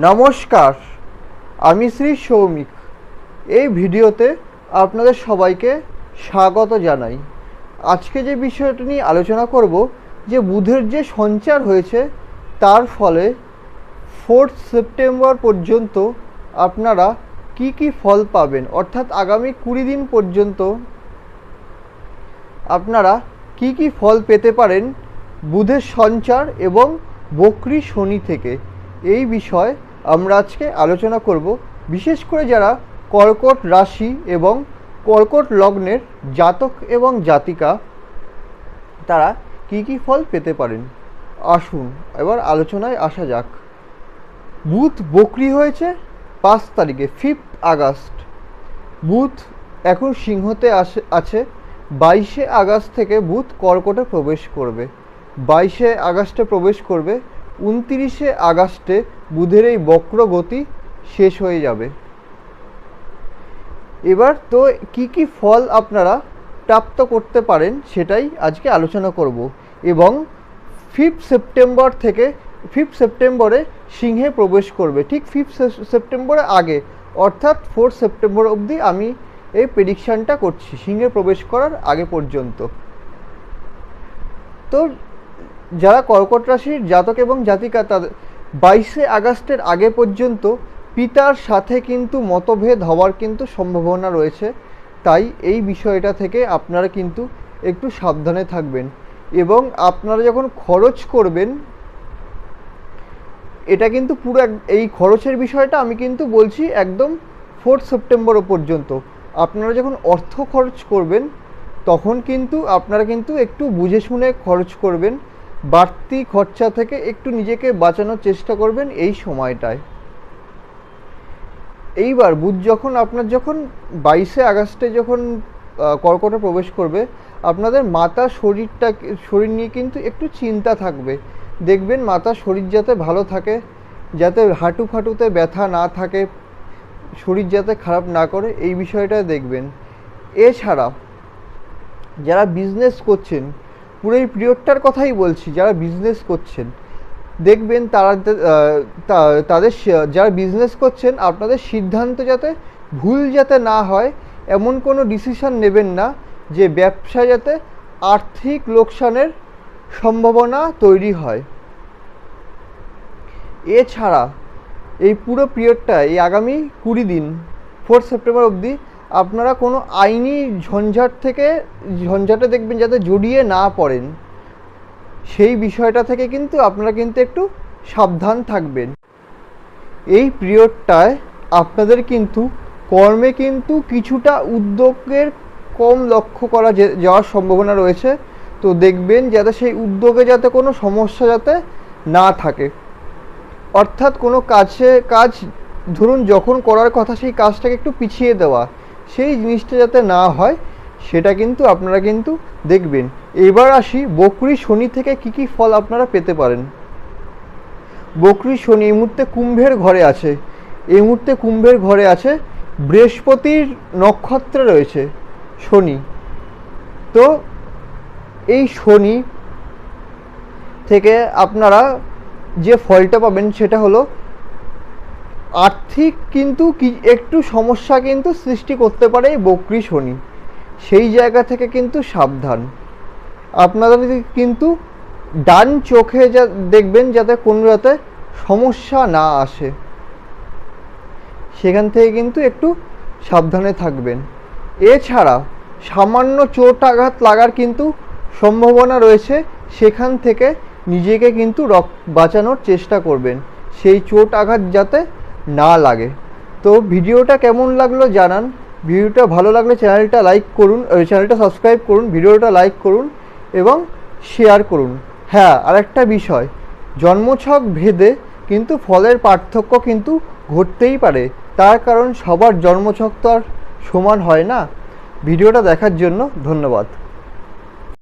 নমস্কার, আমি শ্রী সৌমিক। এই ভিডিওতে আপনাদের সবাইকে স্বাগত জানাই। আজকে যে বিষয়টা নিয়ে আলোচনা করব, যে বুধের যে সঞ্চার হয়েছে তার ফলে 4 সেপ্টেম্বর পর্যন্ত আপনারা কি কি ফল পাবেন, অর্থাৎ আগামী 20 দিন পর্যন্ত আপনারা কি কি ফল পেতে পারেন বুধের সঞ্চার এবং বক্রী শনি থেকে। এই বিষয়ে আমরা আজকে আলোচনা করব। বিশেষ করে যারা কর্কট রাশি এবং কর্কট লগ্নের জাতক এবং জাতিকা, তারা কি কি ফল পেতে পারেন। আসুন এবার আলোচনায় আসা যাক। বুধ বক্রী হয়েছে 5 তারিখে, 5 আগস্ট। বুধ এখন সিংহতে আছে। 22 আগস্ট থেকে বুধ কর্কটে প্রবেশ করবে। 22 আগস্টে প্রবেশ করবে। 29 আগস্টে বুধের এই বক্র গতি শেষ হয়ে যাবে। এবার তো কি কি ফল আপনারা প্রাপ্ত করতে পারেন সেটাই আজকে আলোচনা করব। এবং 5 সেপ্টেম্বর থেকে 5 সেপ্টেম্বরে সিংহে প্রবেশ করবে। ঠিক 5 সেপ্টেম্বরের আগে, অর্থাৎ 4 সেপ্টেম্বর অবধি আমি এই প্রেডিকশানটা করছি, সিংহে প্রবেশ করার আগে পর্যন্ত। তো যারা কর্কট রাশির জাতক এবং জাতিকা, তাদের 22 আগস্টের আগে পর্যন্ত পিতার সাথে কিন্তু মতভেদ হওয়ার কিন্তু সম্ভাবনা রয়েছে। তাই এই বিষয়টা থেকে আপনারা কিন্তু একটু সাবধানে থাকবেন। এবং আপনারা যখন খরচ করবেন, এটা কিন্তু পুরো এই খরচের বিষয়টা আমি কিন্তু বলছি একদম 4 সেপ্টেম্বর পর্যন্ত। আপনারা যখন অর্থ খরচ করবেন তখন কিন্তু আপনারা কিন্তু একটু বুঝে শুনে খরচ করবেন। বাড়তি খরচা থেকে একটু নিজেকে বাঁচানোর চেষ্টা করবেন এই সময়টায়। এইবার বুধ যখন 22 আগস্টে যখন কর্কটে প্রবেশ করবে, আপনাদের মাতার শরীর নিয়ে কিন্তু একটু চিন্তা থাকবে। দেখবেন মাতার শরীর যাতে ভালো থাকে, যাতে হাঁটু ফাটুতে ব্যথা না থাকে, শরীর যাতে খারাপ না করে, এই বিষয়টা দেখবেন। এছাড়া যারা বিজনেস করছেন, পুরো এই পিরিয়ডটার কথাই বলছি, যারা বিজনেস করছেন দেখবেন তাদের যারা বিজনেস করছেন, আপনাদের সিদ্ধান্ত যাতে ভুল যাতে না হয়, এমন কোনো ডিসিশন নেবেন না যে ব্যবসায় যাতে আর্থিক লোকসানের সম্ভাবনা তৈরি হয়। এছাড়া এই পুরো পিরিয়ডটা, এই আগামী 20 দিন 4 সেপ্টেম্বর অবধি আপনারা কোনো আইনি ঝঞ্ঝাটে দেখবেন যাতে জড়িয়ে না পড়েন, সেই বিষয়টা থেকে কিন্তু আপনারা কিন্তু একটু সাবধান থাকবেন। এই পিরিয়ডটায় আপনাদের কিন্তু কর্মে কিন্তু কিছুটা উদ্যোগের কম লক্ষ্য করা যাওয়ার সম্ভাবনা রয়েছে। তো দেখবেন যাতে সেই উদ্যোগে যাতে কোনো সমস্যা যাতে না থাকে, অর্থাৎ কোনো কাজ ধরুন যখন করার কথা সেই কাজটাকে একটু পিছিয়ে দেওয়া, সেই জিনিসটা যাতে না হয়, সেটা কিন্তু আপনারা কিন্তু দেখবেন। এবার আসি বক্রী শনি থেকে কি কি ফল আপনারা পেতে পারেন। বক্রী শনি এই মুহূর্তে কুম্ভের ঘরে আছে। বৃহস্পতির নক্ষত্রে রয়েছে শনি। তো এই শনি থেকে আপনারা যে ফলটা পাবেন সেটা হলো আর্থিক কিন্তু একটু সমস্যা কিন্তু সৃষ্টি করতে পারে এই বক্রী শনি। সেই জায়গা থেকে কিন্তু সাবধান। আপনাদের কিন্তু ডান চোখে দেখবেন যাতে কোনো যাতে সমস্যা না আসে, সেখান থেকে কিন্তু একটু সাবধানে থাকবেন। এছাড়া সামান্য চোট আঘাত লাগার কিন্তু সম্ভাবনা রয়েছে, সেখান থেকে নিজেকে কিন্তু বাঁচানোর চেষ্টা করবেন, সেই চোট আঘাত যাতে না লাগে। তো ভিডিওটা কেমন লাগলো জানান। ভিডিওটা ভালো লাগলে চ্যানেলটা সাবস্ক্রাইব করুন, ভিডিওটা লাইক করুন এবং শেয়ার করুন। হ্যাঁ, আরেকটা বিষয়, জন্মছক ভেদে কিন্তু ফলের পার্থক্য কিন্তু ঘটতেই পারে। তার কারণ সবার জন্মছক তো আর সমান হয় না। ভিডিওটা দেখার জন্য ধন্যবাদ।